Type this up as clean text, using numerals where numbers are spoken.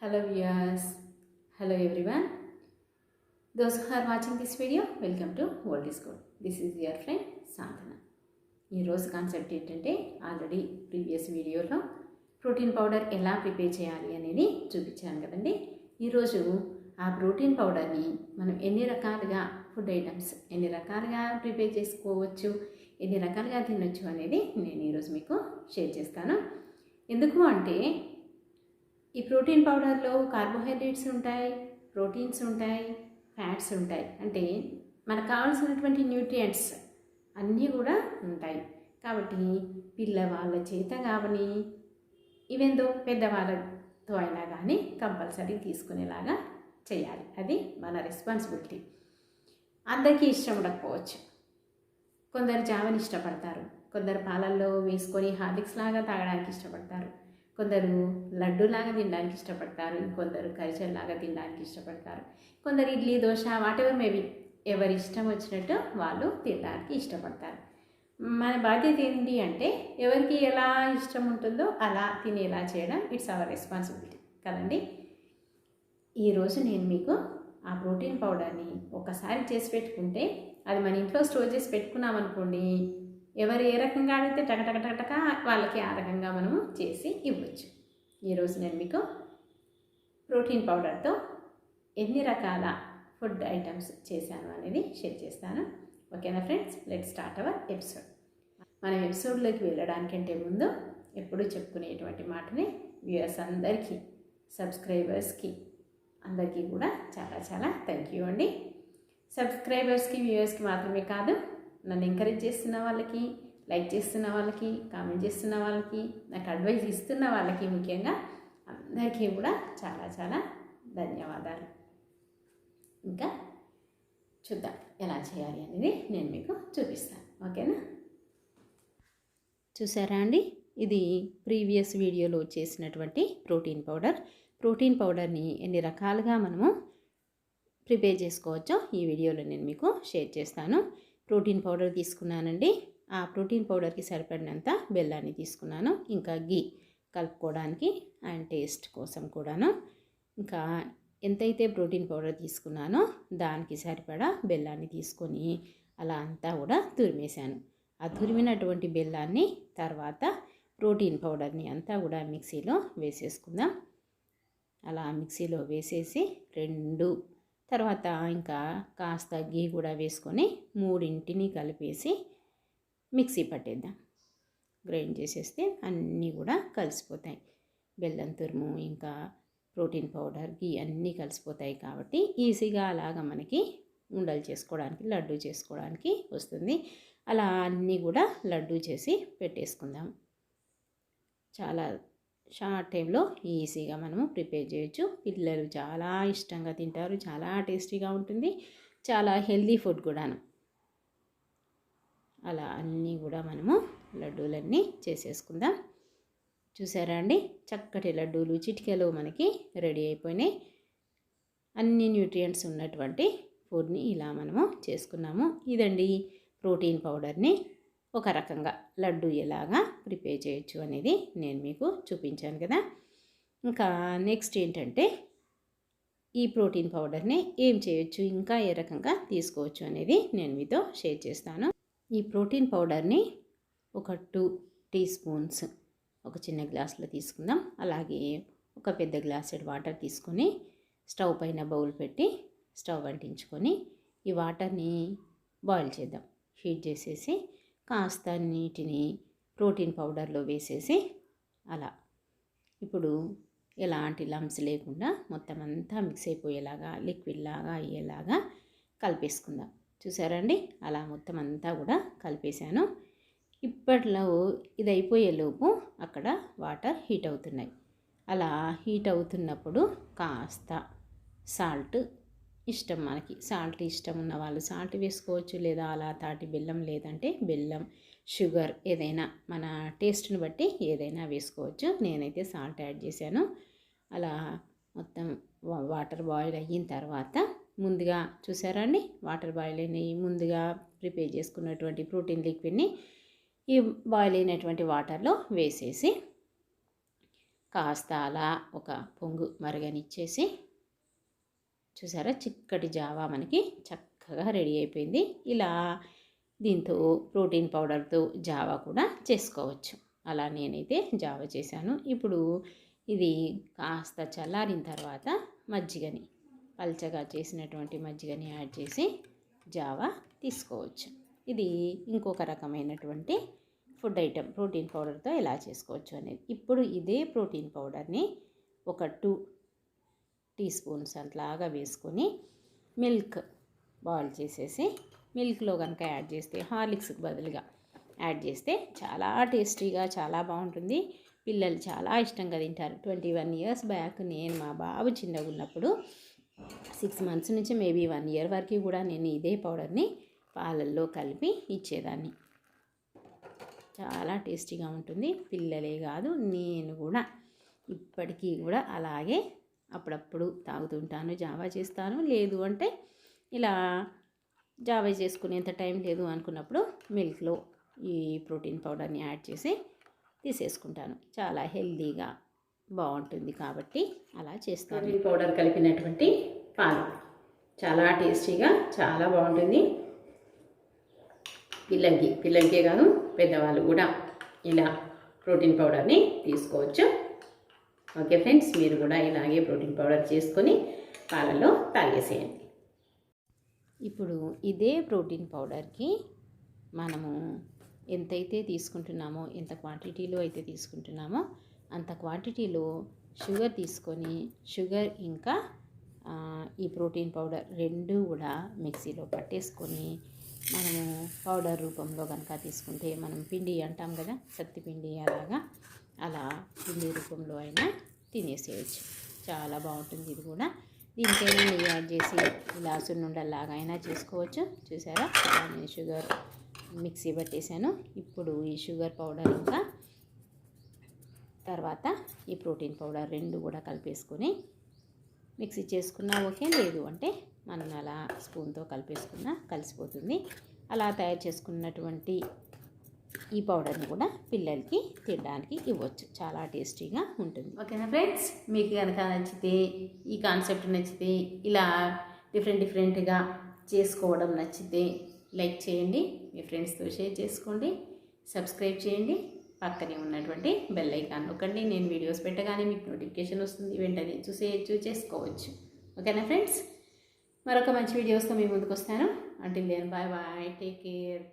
Hello viewers, hello everyone. Those who are watching this video, welcome to World is Good. This is your friend Sadhana. ఈ రోజు concept ఏంటంటే already previous వీడియోలో protein powder ఎలా prepare చేయాలి అనేది చూపించాను కదండి. ఈరోజు ఆ ప్రోటీన్ పౌడర్ని మనం ఎన్ని రకాలుగా ఫుడ్ ఐటమ్స్ ఎన్ని రకాలుగా ప్రిపేర్ చేసుకోవచ్చు, ఎన్ని రకాలుగా తినొచ్చు అనేది నేను ఈరోజు మీకు షేర్ చేస్తాను. ఎందుకు అంటే ఈ ప్రోటీన్ పౌడర్లో కార్బోహైడ్రేట్స్ ఉంటాయి, ప్రోటీన్స్ ఉంటాయి, ఫ్యాట్స్ ఉంటాయి. అంటే మనకు కావాల్సినటువంటి న్యూట్రియంట్స్ అన్నీ కూడా ఉంటాయి. కాబట్టి పిల్లవాళ్ళ చేత కావని ఈవెందో పెద్దవాళ్ళతో అయినా కానీ కంపల్సరీ తీసుకునేలాగా చేయాలి. అది మన రెస్పాన్సిబిలిటీ. అందరికీ ఇష్టం ఉండకపోవచ్చు. కొందరు జావని ఇష్టపడతారు, కొందరు పాలల్లో వేసుకొని హార్లిక్స్ లాగా తాగడానికి ఇష్టపడతారు, కొందరు లడ్డూలాగా తినడానికి ఇష్టపడతారు, ఇంకొందరు కరిచల్లాగా తినడానికి ఇష్టపడతారు, కొందరు ఇడ్లీ దోశ వాటెవర్ మేబీ ఎవరి ఇష్టం వచ్చినట్టు వాళ్ళు తినడానికి ఇష్టపడతారు. మన బాధ్యత ఏంటి అంటే ఎవరికి ఎలా ఇష్టం ఉంటుందో అలా తినేలా చేయడం ఇట్స్ అవర్ రెస్పాన్సిబిలిటీ కదండి. ఈరోజు నేను మీకు ఆ ప్రోటీన్ పౌడర్ని ఒకసారి చేసి పెట్టుకుంటే అది మన ఇంట్లో స్టోర్ చేసి పెట్టుకున్నాం అనుకోండి, ఎవరు ఏ రకంగా అడిగితే టకటక వాళ్ళకి ఆ రకంగా మనము చేసి ఇవ్వచ్చు. ఈరోజు నేను మీకు ప్రోటీన్ పౌడర్తో ఎన్ని రకాల ఫుడ్ ఐటమ్స్ చేశాను అనేది షేర్ చేస్తాను. ఓకేనా friends, let start our episode. మనం ఎపిసోడ్లోకి వెళ్ళడానికంటే ముందు ఎప్పుడూ చెప్పుకునేటువంటి మాటని వ్యూయర్స్ అందరికీ, సబ్స్క్రైబర్స్కి అందరికీ కూడా చాలా చాలా థ్యాంక్ యూ అండి. సబ్స్క్రైబర్స్కి వ్యూయర్స్కి మాత్రమే కాదు, నన్ను ఎంకరేజ్ చేస్తున్న వాళ్ళకి, లైక్ చేస్తున్న వాళ్ళకి, కామెంట్ చేస్తున్న వాళ్ళకి, నాకు అడ్వైస్ ఇస్తున్న వాళ్ళకి ముఖ్యంగా అందరికీ కూడా చాలా చాలా ధన్యవాదాలు. ఇంకా చూద్దాం ఎలా చేయాలి అనేది నేను మీకు చూపిస్తాను. ఓకేనా, చూసారా అండి, ఇది ప్రీవియస్ వీడియోలో చేసినటువంటి ప్రోటీన్ పౌడర్. ప్రోటీన్ పౌడర్ని ఎన్ని రకాలుగా మనము ప్రిపేర్ చేసుకోవచ్చో ఈ వీడియోలో నేను మీకు షేర్ చేస్తాను. ప్రోటీన్ పౌడర్ తీసుకున్నానండి. ఆ ప్రోటీన్ పౌడర్కి సరిపడినంత బెల్లాన్ని తీసుకున్నాను, ఇంకా గీ కలుపుకోవడానికి అండ్ టేస్ట్ కోసం కూడాను. ఇంకా ఎంతైతే ప్రోటీన్ పౌడర్ తీసుకున్నానో దానికి సరిపడా బెల్లాన్ని తీసుకొని అలా అంతా కూడా తురిమేశాను. ఆ తురిమినటువంటి బెల్లాన్ని తర్వాత ప్రోటీన్ పౌడర్ని అంతా కూడా మిక్సీలో వేసేసుకుందాం. అలా మిక్సీలో వేసేసి తర్వాత ఇంకా కాస్త గీ కూడా వేసుకొని మూడింటిని కలిపేసి మిక్సీ పట్టేద్దాం. గ్రైండ్ చేసేస్తే అన్నీ కూడా కలిసిపోతాయి. బెల్లం తురుము ఇంకా ప్రోటీన్ పౌడర్ గీ అన్నీ కలిసిపోతాయి కాబట్టి ఈజీగా అలాగా మనకి ఉండలు చేసుకోవడానికి, లడ్డు చేసుకోవడానికి వస్తుంది. అలా అన్నీ కూడా లడ్డు చేసి పెట్టేసుకుందాం. చాలా షార్ట్ టైంలో ఈజీగా మనము ప్రిపేర్ చేయొచ్చు. పిల్లలు చాలా ఇష్టంగా తింటారు, చాలా టేస్టీగా ఉంటుంది, చాలా హెల్దీ ఫుడ్ కూడాను. అలా అన్నీ కూడా మనము లడ్డూలన్నీ చేసేసుకుందాం. చూసారా అండి, చక్కటి లడ్డూలు చిటికెలో మనకి రెడీ అయిపోయినాయి. అన్ని న్యూట్రియంట్స్ ఉన్నటువంటి ఫుడ్ని ఇలా మనము చేసుకున్నాము. ఇదండి ప్రోటీన్ పౌడర్ని ఒక రకంగా లడ్డు ఎలాగా ప్రిపేర్ చేయొచ్చు అనేది నేను మీకు చూపించాను కదా. ఇంకా నెక్స్ట్ ఏంటంటే ఈ ప్రోటీన్ పౌడర్ని ఏం చేయొచ్చు, ఇంకా ఏ రకంగా తీసుకోవచ్చు అనేది నేను మీతో షేర్ చేస్తాను. ఈ ప్రోటీన్ పౌడర్ని ఒక 2 టీ స్పూన్స్ ఒక చిన్న గ్లాసులో తీసుకుందాం. అలాగే ఒక పెద్ద గ్లాసెడ్ వాటర్ తీసుకొని స్టవ్ పైన బౌల్ పెట్టి స్టవ్ అంటించుకొని ఈ వాటర్ని బాయిల్ చేద్దాం. హీట్ చేసేసి కాస్త నీటిని ప్రోటీన్ పౌడర్లో వేసేసి అలా ఇప్పుడు ఎలాంటి లంప్స్ లేకుండా మొత్తం అంతా మిక్స్ అయిపోయేలాగా, లిక్విడ్ లాగా అయ్యేలాగా కలిపేసుకుందాం. చూసారండి, అలా మొత్తం అంతా కూడా కలిపేశాను. ఇప్పట్లో ఇది అయిపోయేలోపు అక్కడ వాటర్ హీట్ అవుతున్నాయి. అలా హీట్ అవుతున్నప్పుడు కాస్త సాల్ట్, ఇష్టం మనకి సాల్ట్ ఇష్టం ఉన్న వాళ్ళు సాల్ట్ వేసుకోవచ్చు, లేదా అలా తాటి బెల్లం, లేదంటే బెల్లం, షుగర్ ఏదైనా మన టేస్ట్ని బట్టి ఏదైనా వేసుకోవచ్చు. నేనైతే సాల్ట్ యాడ్ చేశాను. అలా మొత్తం వాటర్ బాయిల్ అయిన తర్వాత ముందుగా చూసారా అండి, వాటర్ బాయిల్ అయినాయి. ముందుగా ప్రిపేర్ చేసుకున్నటువంటి ప్రోటీన్ లిక్విడ్ని ఈ బాయిల్ అయినటువంటి వాటర్లో వేసేసి కాస్త అలా ఒక పొంగు మరగనిచ్చేసి చూసారా చిక్కటి జావా మనకి చక్కగా రెడీ అయిపోయింది. ఇలా దీంతో ప్రోటీన్ పౌడర్తో జావా కూడా చేసుకోవచ్చు. అలా నేనైతే జావా చేశాను. ఇప్పుడు ఇది కాస్త చల్లారిన తర్వాత మజ్జిగని పల్చగా చేసినటువంటి మజ్జిగని యాడ్ చేసి జావా తీసుకోవచ్చు. ఇది ఇంకొక రకమైనటువంటి ఫుడ్ ఐటెం ప్రోటీన్ పౌడర్తో ఎలా చేసుకోవచ్చు అనేది. ఇప్పుడు ఇదే ప్రోటీన్ పౌడర్ని ఒక 2 టీ స్పూన్స్ అట్లాగా వేసుకొని మిల్క్ బాయిల్ చేసేసి మిల్క్లో కనుక యాడ్ చేస్తే హార్లిక్స్కి బదులుగా యాడ్ చేస్తే చాలా టేస్టీగా చాలా బాగుంటుంది. పిల్లలు చాలా ఇష్టంగా తింటారు. 21 ఇయర్స్ బ్యాక్ నేను మా బాబు చిన్నగా ఉన్నప్పుడు 6 మంత్స్ నుంచి మేబీ 1 ఇయర్ వరకు కూడా నేను ఇదే పౌడర్ని పాలల్లో కలిపి ఇచ్చేదాన్ని. చాలా టేస్టీగా ఉంటుంది. పిల్లలే కాదు నేను కూడా ఇప్పటికీ కూడా అలాగే అప్పుడప్పుడు తాగుతుంటాను. జావా చేస్తాను. లేదు అంటే ఇలా జావా చేసుకునేంత టైం లేదు అనుకున్నప్పుడు మిల్క్లో ఈ ప్రోటీన్ పౌడర్ని యాడ్ చేసి తీసేసుకుంటాను. చాలా హెల్తీగా బాగుంటుంది కాబట్టి అలా చేస్తాను. ప్రోటీన్ పౌడర్ కలిపినటువంటి పాలు చాలా టేస్టీగా చాలా బాగుంటుంది. పిల్లలకే కాదు పెద్దవాళ్ళు కూడా ఇలా ప్రోటీన్ పౌడర్ని తీసుకోవచ్చు. ఓకే ఫ్రెండ్స్, మీరు కూడా ఇలాగే ప్రోటీన్ పౌడర్ చేసుకొని పాలల్లో తాగేసేయండి. ఇప్పుడు ఇదే ప్రోటీన్ పౌడర్కి మనము ఎంతైతే తీసుకుంటున్నామో, ఎంత క్వాంటిటీలో అయితే తీసుకుంటున్నామో అంత క్వాంటిటీలో షుగర్ తీసుకొని షుగర్ ఇంకా ఈ ప్రోటీన్ పౌడర్ రెండు కూడా మిక్సీలో పట్టేసుకొని మనము పౌడర్ రూపంలో కనుక తీసుకుంటే మనం పిండి అంటాం కదా, సత్తిపిండి అలా పిండి రూపంలో అయినా తినేసేయచ్చు. చాలా బాగుంటుంది. ఇది కూడా దీనికైనా నెయ్యి యాడ్ చేసి ఇలా సున్నుండలాగా అయినా చేసుకోవచ్చు. చూసారా నేను షుగర్ మిక్సీ పట్టేసాను. ఇప్పుడు ఈ షుగర్ పౌడర్ ఇంకా తర్వాత ఈ ప్రోటీన్ పౌడర్ రెండు కూడా కలిపేసుకొని మిక్సీ చేసుకున్నా ఓకే, లేదు అంటే మనం అలా స్పూన్తో కలిపేసుకున్నా కలిసిపోతుంది. అలా తయారు చేసుకున్నటువంటి ఈ పౌడర్ని కూడా పిల్లలకి తినడానికి ఇవ్వచ్చు. చాలా టేస్టీగా ఉంటుంది. ఓకేనా ఫ్రెండ్స్, మీకు కనుక నచ్చితే ఈ కాన్సెప్ట్ నచ్చితే ఇలా డిఫరెంట్గా చేసుకోవడం నచ్చితే లైక్ చేయండి, మీ ఫ్రెండ్స్తో షేర్ చేసుకోండి, సబ్స్క్రైబ్ చేయండి, పక్కనే ఉన్నటువంటి బెల్ ఐకాన్ నొక్కండి. నేను వీడియోస్ పెట్టగానే మీకు నోటిఫికేషన్ వస్తుంది, వెంటనే చేసుకోవచ్చు. ఓకేనా ఫ్రెండ్స్, మరొక మంచి వీడియోస్తో మీ ముందుకు వస్తాను. Until then bye bye, take care.